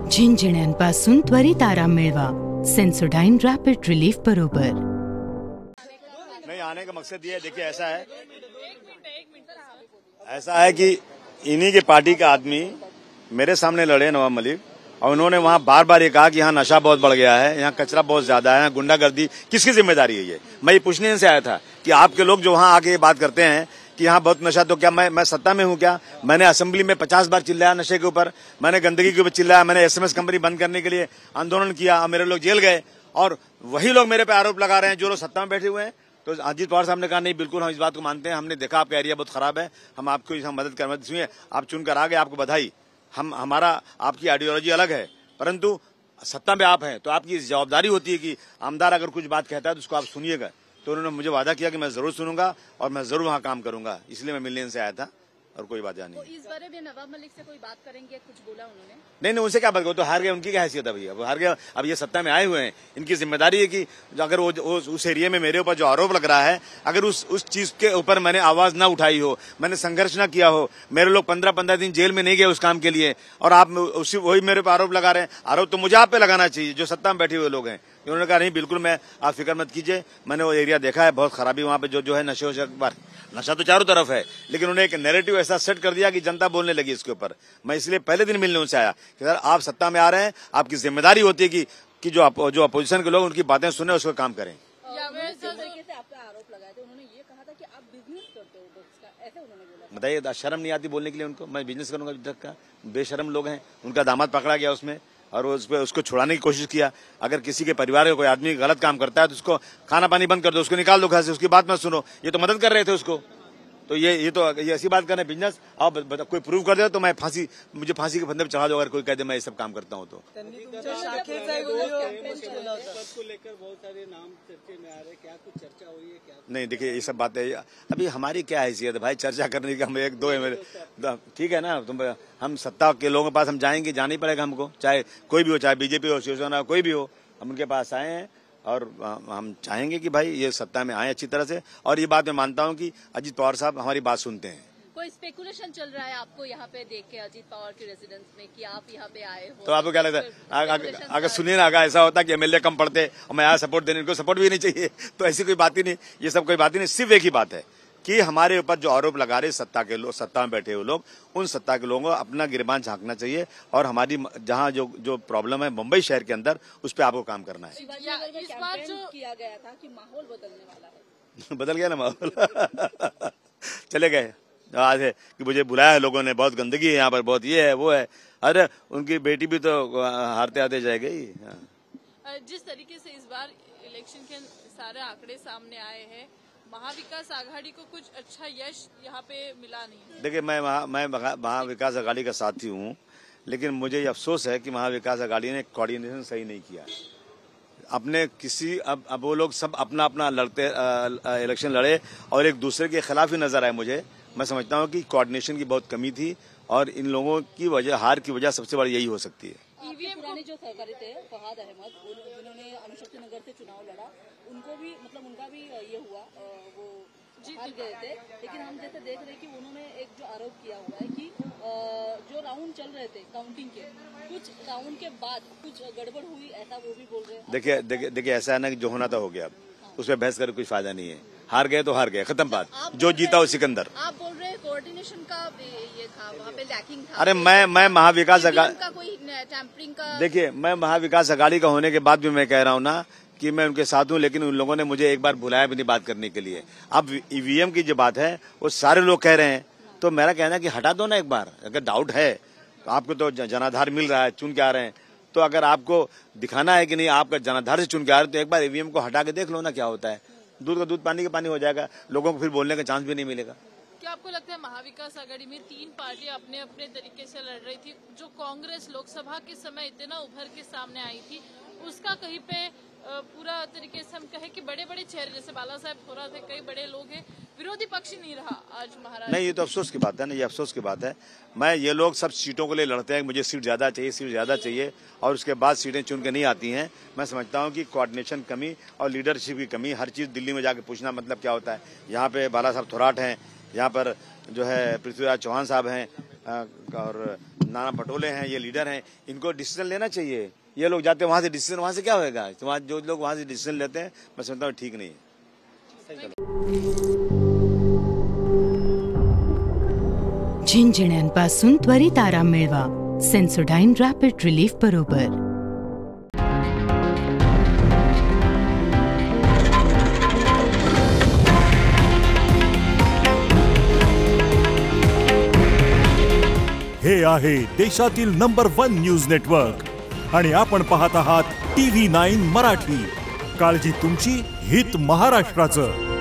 झिंझिण्यांपासून त्वरित आराम मिळवा. सेन्सोडाइन रैपिड रिलीफ बरोबर. नहीं, आने का मकसद ये है, देखिए ऐसा है कि इन्हीं के पार्टी का आदमी मेरे सामने लड़े, नवाब मलिक, और उन्होंने वहां बार बार ये कहा कि यहाँ नशा बहुत बढ़ गया है, यहाँ कचरा बहुत ज्यादा है, यहाँ गुंडागर्दी. किसकी जिम्मेदारी है ये? मैं ये पूछने से आया था कि आपके लोग जो वहां आके ये बात करते हैं कि यहाँ बहुत नशा, तो क्या मैं सत्ता में हूँ क्या? मैंने असेंबली में 50 बार चिल्लाया नशे के ऊपर, मैंने गंदगी के ऊपर चिल्लाया, मैंने SMS कंपनी बंद करने के लिए आंदोलन किया, मेरे लोग जेल गए, और वही लोग मेरे पे आरोप लगा रहे हैं जो लोग सत्ता में बैठे हुए हैं. तो अजीत पवार साहब ने कहा नहीं, बिल्कुल हम इस बात को मानते हैं, हमने देखा आपका एरिया बहुत खराब है, हम आपको यहाँ मदद कर, सुनिए, आप चुनकर आ गए, आपको बधाई. हमारा आपकी आइडियोलॉजी अलग है, परंतु सत्ता में आप हैं तो आपकी जवाबदारी होती है कि आमदार अगर कुछ बात कहता है तो उसको आप सुनिएगा. तो उन्होंने मुझे वादा किया कि मैं जरूर सुनूंगा और मैं जरूर वहाँ काम करूंगा, इसलिए मैं मिलने से आया था और कोई बात नहीं. तो इस बारे में नवाब मलिक से कोई बात करेंगे, कुछ बोला उन्होंने? नहीं, उनसे क्या बात करो, तो हार गए, उनकी क्या हैसियत है भैया, वो हार गया. अब ये सत्ता में आए हुए हैं, इनकी जिम्मेदारी है कि अगर वो उस एरिया में मेरे ऊपर जो आरोप लग रहा है, अगर उस चीज के ऊपर मैंने आवाज ना उठाई हो, मैंने संघर्ष ना किया हो, मेरे लोग 15-15 दिन जेल में नहीं गए उस काम के लिए, और आप वही मेरे पे आरोप लगा रहे हैं. आरोप तो मुझे आप पे लगाना चाहिए जो सत्ता में बैठे हुए लोग हैं. उन्होंने कहा नहीं, बिल्कुल मैं, आप फिक्र मत कीजिए, मैंने वो एरिया देखा है, बहुत खराबी वहाँ पे जो है नशा तो चारों तरफ है, लेकिन उन्होंने एक नैरेटिव ऐसा सेट कर दिया कि जनता बोलने लगी इसके ऊपर. मैं इसलिए पहले दिन मिलने उनसे आया कि सर आप सत्ता में आ रहे हैं, आपकी जिम्मेदारी होती है कि जो अपोजिशन के लोग उनकी बातें सुने, उसका काम करें. बताइए, शर्म नहीं आती बोलने के लिए उनको? मैं बिजनेस करूंगा अभी तक का? बेशर्म लोग हैं. उनका दामाद पकड़ा गया उसमें और उसको छुड़ाने की कोशिश किया. अगर किसी के परिवार का कोई आदमी गलत काम करता है तो उसको खाना पानी बंद कर दो, उसको निकाल दो घर से, उसकी बात मत सुनो. ये तो मदद कर रहे थे उसको. तो ये ऐसी बात करना बिजनेस. आप कोई प्रूव कर दे तो मैं मुझे फांसी के फंदे पे चढ़ा दो अगर कोई कह दे मैं ये सब काम करता हूँ तो. नहीं, देखिए ये सब बातें अभी हमारी क्या हैसियत है भाई चर्चा करने की? हम एक दो ठीक है ना, हम सत्ता के लोगों के पास हम जाएंगे, जाना ही पड़ेगा हमको, चाहे कोई भी हो, चाहे बीजेपी हो, शिवसेना कोई भी हो. हम उनके पास आए हैं और हम चाहेंगे कि भाई ये सत्ता में आए अच्छी तरह से. और ये बात मैं मानता हूं कि अजीत पवार साहब हमारी बात सुनते हैं. कोई स्पेकुलेशन चल रहा है आपको यहाँ पे देख के अजीत पवार की रेजिडेंस में कि आप यहाँ पे आए हो, तो आपको क्या लगता है? अगर सुनिए ना, अगर ऐसा होता कि MLA कम पड़ते और मैं आया सपोर्ट देने, इनको सपोर्ट भी नहीं चाहिए, तो ऐसी कोई बात ही नहीं. ये सब कोई बात ही नहीं. सिर्फ एक ही बात है कि हमारे ऊपर जो आरोप लगा रहे सत्ता में बैठे हुए लोग, उन सत्ता के लोगों को अपना गिरबान झांकना चाहिए और हमारी जहां जो प्रॉब्लम है मुंबई शहर के अंदर, उस पर आपको काम करना है. इस बार जो किया गया था कि माहौल बदलने वाला है, बदल गया ना माहौल. चले गए आज है कि मुझे बुलाया है लोगों ने, बहुत गंदगी है यहाँ पर, बहुत ये है वो है. अरे उनकी बेटी भी तो हारते हारते जाएगी. जिस तरीके से इस बार इलेक्शन के सारे आंकड़े सामने आए हैं, महाविकास आघाड़ी को कुछ अच्छा यश यहाँ पे मिला नहीं. देखिए, मैं महाविकास आघाड़ी का साथी हूँ, लेकिन मुझे ये अफसोस है कि महाविकास आघाड़ी ने कोऑर्डिनेशन सही नहीं किया. अपने किसी अब वो लोग सब अपना अपना लड़ते इलेक्शन लड़े और एक दूसरे के खिलाफ ही नजर आए. मैं समझता हूँ कि कोऑर्डिनेशन की बहुत कमी थी और इन लोगों की हार की वजह सबसे बड़ी यही हो सकती है. पुराने जो सहकारी थे फहाद अहमद, जिन्होंने अनुशक्ति नगर से चुनाव लड़ा, उनको भी मतलब उनका भी ये हुआ, वो हार गए थे. लेकिन हम जैसे देख रहे कि उन्होंने एक जो आरोप किया हुआ है कि जो राउंड चल रहे थे काउंटिंग के, कुछ राउंड के बाद कुछ गड़बड़ हुई, ऐसा वो भी बोल रहे हैं. देखिए ऐसा है ना कि जो होना था हो गया, उसमें बहस कर कुछ फायदा नहीं है. हार गए तो हार गए, खत्म बात. जो जीता वो सिकंदर. आप बोल रहे हैं कोऑर्डिनेशन का ये था, वहाँ पे लैकिंग था. अरे मैं महाविकास आघाड़ी का कोई टैंपरिंग का, देखिए मैं महाविकास आघाड़ी का होने के बाद भी मैं कह रहा हूँ ना कि मैं उनके साथ हूँ, लेकिन उन लोगों ने मुझे एक बार बुलाया भी नहीं बात करने के लिए. अब EVM की जो बात है वो सारे लोग कह रहे हैं, तो मेरा कहना है कि हटा दो ना एक बार. अगर डाउट है तो आपको तो जनाधार मिल रहा है, चुन के आ रहे हैं, तो अगर आपको दिखाना है कि नहीं आपका जनाधार से चुन के आ रहे हैं, तो एक बार EVM को हटा के देख लो ना क्या होता है. दूध का दूध पानी का पानी हो जाएगा, लोगों को फिर बोलने का चांस भी नहीं मिलेगा. क्या आपको लगता है महाविकास आघाड़ी में 3 पार्टियां अपने अपने तरीके से लड़ रही थी, जो कांग्रेस लोकसभा के समय इतना उभर के सामने आई थी, उसका कहीं पे पूरा तरीके से हम कहें कि बड़े बड़े चेहरे जैसे बाला साहब थोड़ा थे, कई बड़े लोग हैं, विरोधी पक्ष ही नहीं रहा आज महाराज? नहीं, ये तो अफसोस की बात है ना, ये अफसोस की बात है. ये लोग सब सीटों के लिए लड़ते हैं, मुझे सीट ज्यादा चाहिए और उसके बाद सीटें चुन के नहीं आती हैं. मैं समझता हूँ कि कोऑर्डिनेशन कमी और लीडरशिप की कमी, हर चीज दिल्ली में जाके पूछना मतलब क्या होता है. यहाँ पे बाला साहब थोराट हैं, यहाँ पर जो है पृथ्वीराज चौहान साहब हैं और नाना पटोले हैं, ये लीडर हैं, इनको डिसीजन लेना चाहिए। ये लोग जाते हैं वहां से डिसीजन, वहां से क्या होगा? तो जो लोग वहां से डिसीजन लेते हैं मैं समझता हूँ ठीक नहीं है। झिंझिण्यांपासून त्वरित आराम मिळवा सेन्सोडाइन रॅपिड रिलीफ बरोबर। हे आहे देशातील नंबर 1 न्यूज नेटवर्क आणि आपण पाहत आहात TV9 मराठी। काळजी तुमची, हित महाराष्ट्राचं।